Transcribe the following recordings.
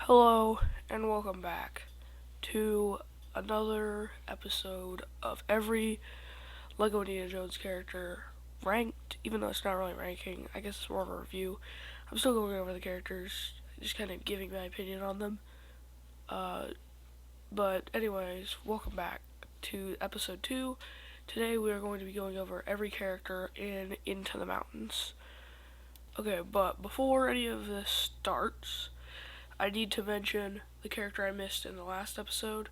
Hello and welcome back to another episode of every Lego Indiana Jones character ranked, even though it's not really ranking. I guess it's more of a review. I'm still going over the characters, just kind of giving my opinion on them. Uh, but anyways, welcome back to episode 2. Today we are going to be going over every character in Into the Mountains. Okay, but before any of this starts, I need to mention the character I missed in the last episode,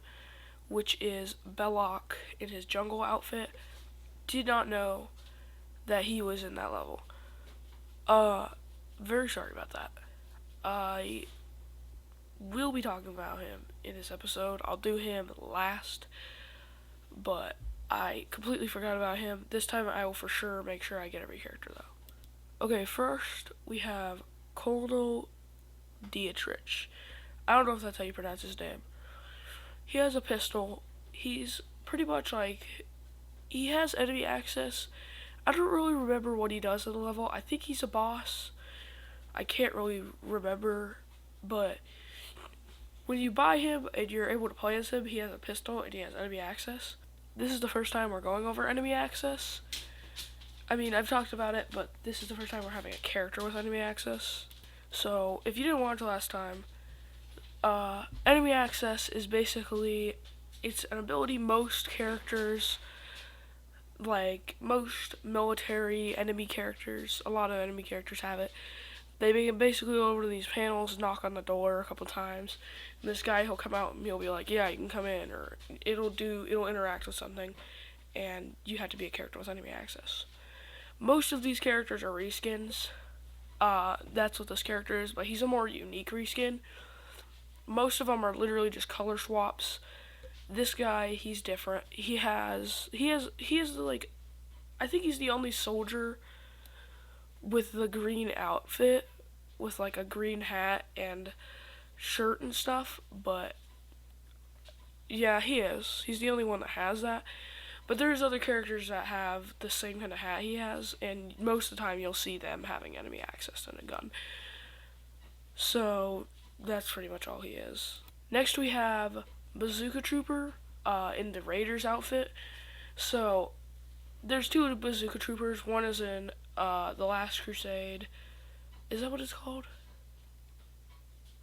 which is Belloc in his jungle outfit. Did not know that he was in that level. Very sorry about that. I will be talking about him in this episode. I'll do him last, but I completely forgot about him. This time I will for sure make sure I get every character though. Okay, first we have Colonel Dietrich. I don't know if that's how you pronounce his name. He has a pistol. He's pretty much like, he has enemy access. I don't really remember what he does in the level. I think he's a boss. I can't really remember, but when you buy him and you're able to play as him, he has a pistol and he has enemy access. This is the first time we're going over enemy access. I mean, I've talked about it, but this is the first time we're having a character with enemy access. So, if you didn't watch last time, enemy access is basically, it's an ability most characters, like most military enemy characters, a lot of enemy characters have it. They can basically go over to these panels, knock on the door a couple times, and this guy, he'll come out and he'll be like, yeah, you can come in, or it'll interact with something, and you have to be a character with enemy access. Most of these characters are reskins. That's what this character is, but he's a more unique reskin. Most of them are literally just color swaps. This guy, he's different. He has like, I think he's the only soldier with the green outfit, with like a green hat and shirt and stuff. But yeah, he is. He's the only one that has that. But there's other characters that have the same kind of hat he has, and most of the time you'll see them having enemy access and a gun. So that's pretty much all he is. Next we have Bazooka Trooper in the Raiders outfit. So there's two Bazooka Troopers. One is in The Last Crusade. Is that what it's called?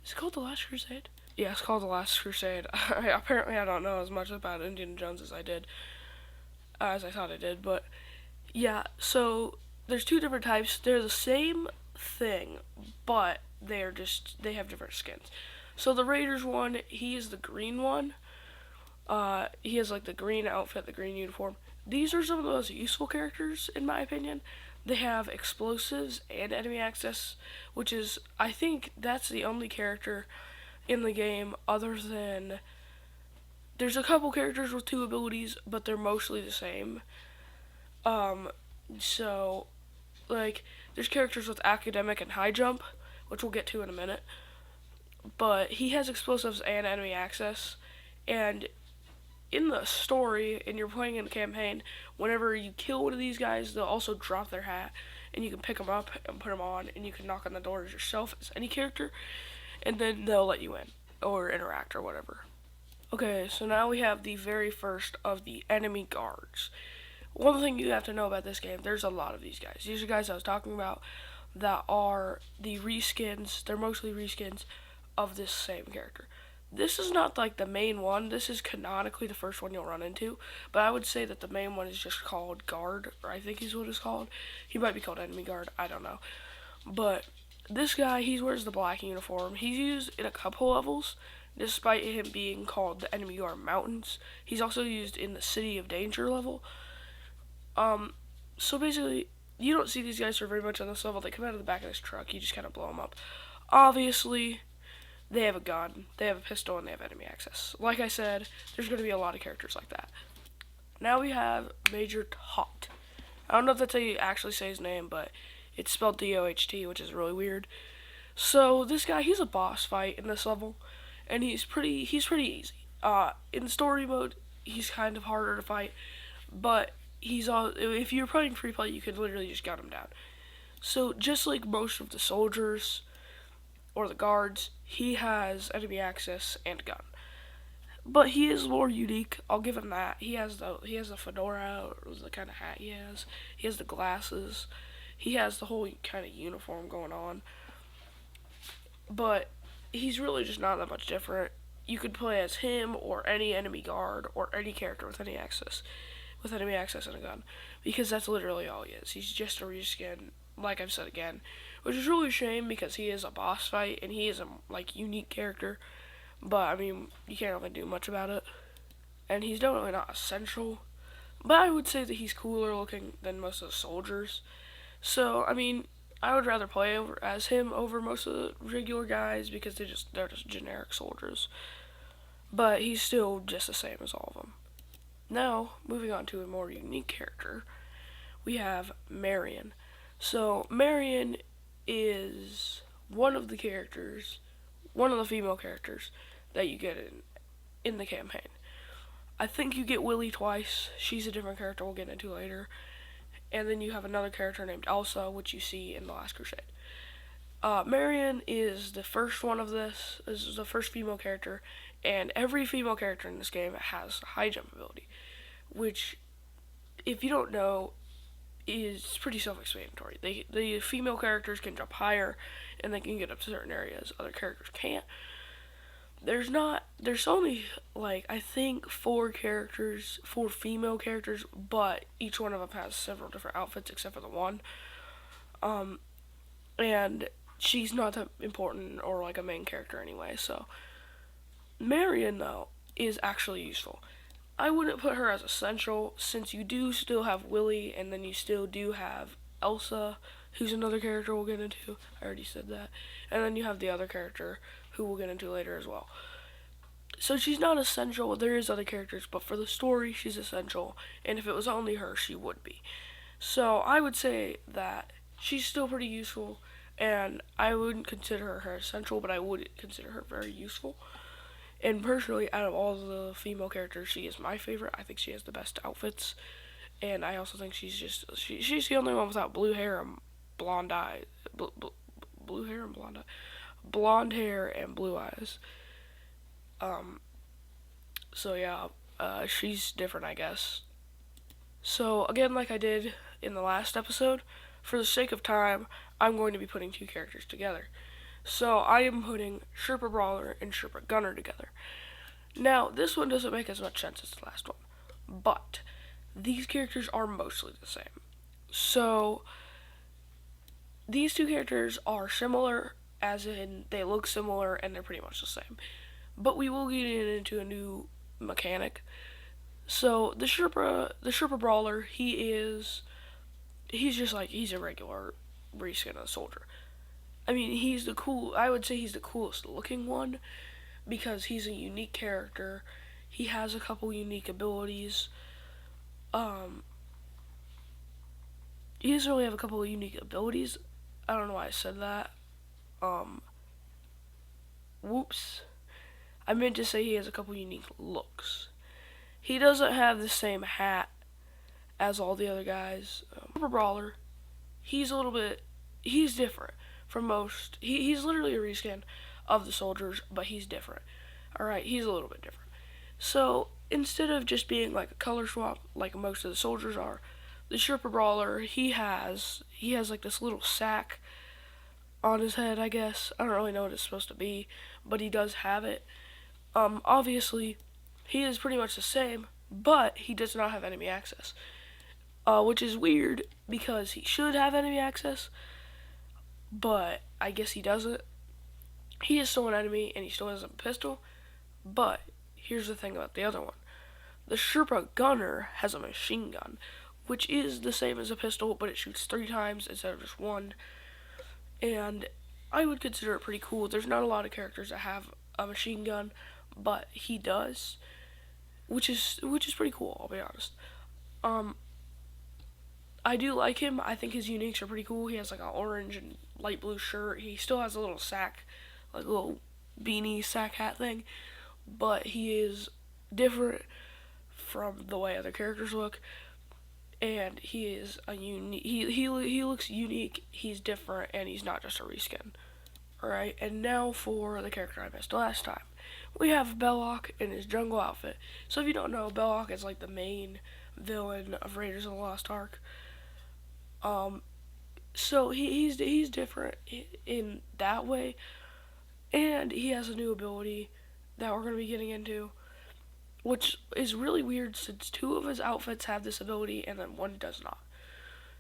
Is it called The Last Crusade? Yeah, it's called The Last Crusade. Apparently I don't know as much about Indiana Jones as I thought I did, but yeah, so there's two different types. They're the same thing, but they have different skins. So the Raiders one, he is the green one. He has like the green outfit, the green uniform. These are some of the most useful characters in my opinion. They have explosives and enemy access, which is, I think that's the only character in the game other than, there's a couple characters with two abilities, but they're mostly the same. Um, so like there's characters with academic and high jump, which we'll get to in a minute. But he has explosives and enemy access, and in the story, and you're playing in the campaign, whenever you kill one of these guys, they'll also drop their hat, and you can pick them up and put them on, and you can knock on the doors yourself as any character, and then they'll let you in or interact or whatever. Okay, so now we have the very first of the enemy guards. One thing you have to know about this game, there's a lot of these guys. These are guys I was talking about that are the reskins. They're mostly reskins of this same character. This is not like the main one. This is canonically the first one you'll run into. But I would say that the main one is just called Guard, or I think he's what it's called. He might be called Enemy Guard. I don't know. But this guy, he wears the black uniform. He's used in a couple levels, despite him being called the Enemy Guard Mountains. He's also used in the City of Danger level. So basically, you don't see these guys for very much on this level. They come out of the back of this truck. You just kind of blow them up. Obviously, they have a gun, they have a pistol, and they have enemy access. Like I said, there's going to be a lot of characters like that. Now we have Major Toht. I don't know if that's how you actually say his name, but it's spelled D-O-H-T, which is really weird. So this guy, he's a boss fight in this level, and he's pretty easy. In story mode, he's kind of harder to fight, but if you're playing free play, you can literally just gun him down. So just like most of the soldiers, or the guards, he has enemy access and gun. But he is more unique. I'll give him that. He has the fedora, or the kind of hat he has. He has the glasses. He has the whole kind of uniform going on. But he's really just not that much different. You could play as him or any enemy guard or any character with enemy access and a gun, because that's literally all he is. He's just a reskin, like I've said again, which is really a shame because he is a boss fight and he is a unique character. But I mean, you can't really do much about it, and he's definitely not essential. But I would say that he's cooler looking than most of the soldiers. So I mean, I would rather play as him over most of the regular guys because they're just generic soldiers. But he's still just the same as all of them. Now, moving on to a more unique character, we have Marion. So Marion is one of the female characters that you get in the campaign. I think you get Willie twice. She's a different character we'll get into later. And then you have another character named Elsa, which you see in The Last Crusade. Marion is the first one of this. This is the first female character, and every female character in this game has high jump ability, which, if you don't know, is pretty self-explanatory. The female characters can jump higher, and they can get up to certain areas other characters can't. There's only, like, I think four female characters, but each one of them has several different outfits except for the one. And she's not that important or like a main character anyway, so Marion, though, is actually useful. I wouldn't put her as essential, since you do still have Willie, and then you still do have Elsa, who's another character we'll get into. I already said that. And then you have the other character, who we'll get into later as well. So she's not essential. There is other characters, but for the story, she's essential. And if it was only her, she would be. So I would say that she's still pretty useful, and I wouldn't consider her essential, but I would consider her very useful. And personally, out of all the female characters, she is my favorite. I think she has the best outfits, and I also think she's the only one without blue hair and blonde eye, blue hair and blonde eye, blonde hair and blue eyes. So yeah, she's different, I guess. So again, like I did in the last episode, for the sake of time, I'm going to be putting two characters together. So I am putting Sherpa Brawler and Sherpa Gunner together. Now, this one doesn't make as much sense as the last one, but these characters are mostly the same. So these two characters are similar, as in they look similar and they're pretty much the same. But we will get into a new mechanic. So the Sherpa Brawler, he's a regular reskin of the soldier. I mean, I would say he's the coolest looking one, because he's a unique character. He has a couple unique abilities. He doesn't really have a couple of unique abilities. I don't know why I said that. Whoops. I meant to say he has a couple unique looks. He doesn't have the same hat as all the other guys. Sherpa Brawler, he's different from most. He's literally a reskin of the soldiers, but he's different. Alright, he's a little bit different. So, instead of just being like a color swap like most of the soldiers are, the Sherpa Brawler, he has like this little sack on his head, I guess. I don't really know what it's supposed to be, but he does have it. Obviously, he is pretty much the same, but he does not have enemy access. Which is weird, because he should have enemy access, but I guess he doesn't. He is still an enemy, and he still has a pistol, but here's the thing about the other one. The Sherpa Gunner has a machine gun, which is the same as a pistol, but it shoots 3 times instead of just 1, and I would consider it pretty cool. There's not a lot of characters that have a machine gun, but he does, which is pretty cool, I'll be honest. I do like him. I think his uniques are pretty cool. He has like an orange and light blue shirt. He still has a little sack, like a little beanie sack hat thing, but he is different from the way other characters look, and he is a unique. He looks unique. He's different, and he's not just a reskin. Alright, and now for the character I missed last time. We have Belloc in his jungle outfit. So if you don't know, Belloc is like the main villain of Raiders of the Lost Ark. Um, so he's different in that way, and he has a new ability that we're going to be getting into, which is really weird since two of his outfits have this ability and then one does not.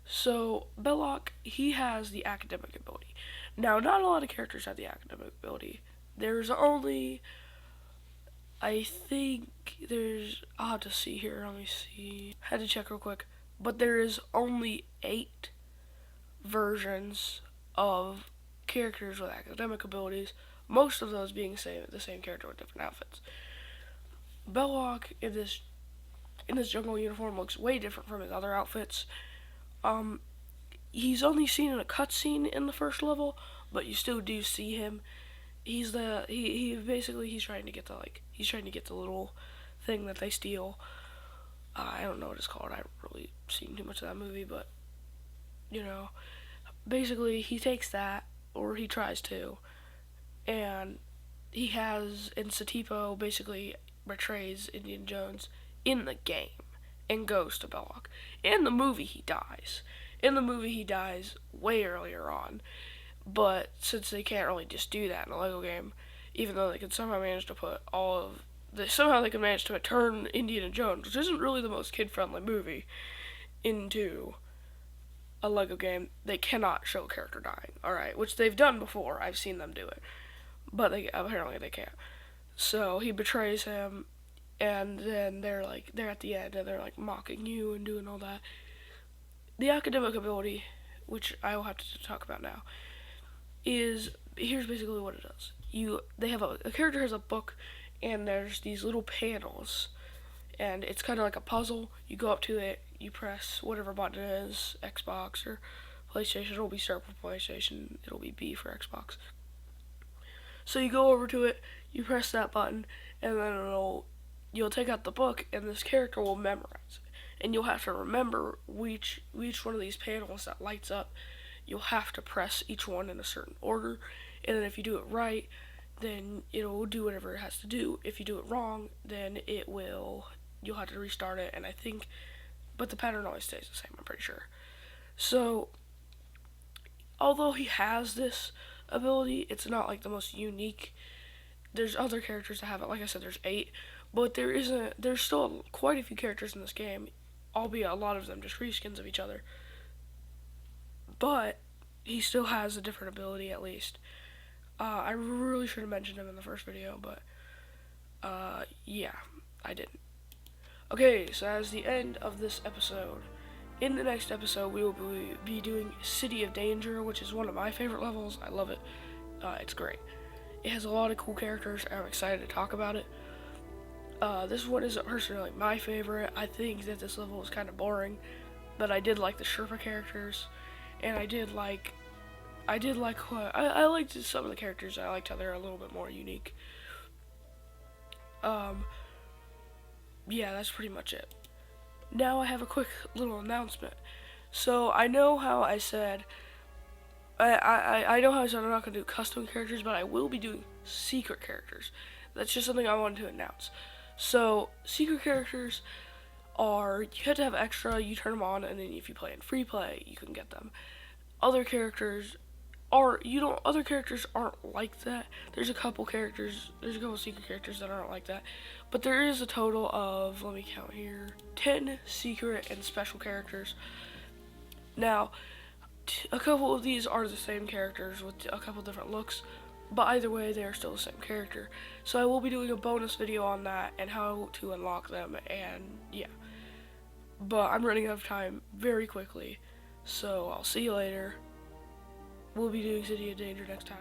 So Belloc, he has the academic ability. Now, not a lot of characters have the academic ability. There's only, I think I'll have to see here, let me see. Had to check real quick. But there is only 8 versions of characters with academic abilities, most of those being the same character with different outfits. Belloc in this jungle uniform looks way different from his other outfits. He's only seen in a cutscene in the first level, but you still do see him. He's basically he's trying to get the little thing that they steal. I don't know what it's called. I haven't really seen too much of that movie, but you know, basically he takes that, or he tries to, and he has, and Satipo basically betrays Indiana Jones in the game and goes to Belloc. In the movie he dies. In the movie he dies way earlier on, but since they can't really just do that in a Lego game, even though they can somehow manage to put somehow they can manage to turn Indiana Jones, which isn't really the most kid-friendly movie, into a Lego game, they cannot show a character dying. Alright, which they've done before. I've seen them do it. But apparently they can't. So he betrays him, and then they're at the end, and they're like mocking you and doing all that. The academic ability, which I will have to talk about now, here's basically what it does. They have a character has a book, and there's these little panels, and it's kind of like a puzzle. You go up to it, you press whatever button it is, Xbox or PlayStation. It'll be start for PlayStation, it'll be B for Xbox. So you go over to it, you press that button, and then you'll take out the book, and this character will memorize it. And you'll have to remember which one of these panels that lights up. You'll have to press each one in a certain order, and then if you do it right, then it'll do whatever it has to do. If you do it wrong, then you'll have to restart it, and but the pattern always stays the same, I'm pretty sure. So, although he has this ability, it's not like the most unique. There's other characters that have it. Like I said, there's 8, but there's still quite a few characters in this game, albeit a lot of them just reskins of each other. But he still has a different ability, at least. I really should have mentioned him in the first video, but yeah, I didn't. Okay, so that's the end of this episode. In the next episode, we will be doing City of Danger, which is one of my favorite levels. I love it. It's great. It has a lot of cool characters, and I'm excited to talk about it. This one isn't personally my favorite. I think that this level was kind of boring, but I did like the Sherpa characters, and I liked some of the characters. I liked how they're a little bit more unique. Yeah, that's pretty much it. Now I have a quick little announcement. So I know how I said I know how I said I'm not gonna do custom characters, but I will be doing secret characters. That's just something I wanted to announce. So secret characters you have to have extra, you turn them on, and then if you play in free play, you can get them. Other characters other characters aren't like that. There's a couple secret characters that aren't like that. But there is a total of, let me count here, 10 secret and special characters. Now, a couple of these are the same characters with a couple different looks, but either way, they are still the same character. So I will be doing a bonus video on that and how to unlock them, and yeah. But I'm running out of time very quickly, so I'll see you later. We'll be doing City of Danger next time.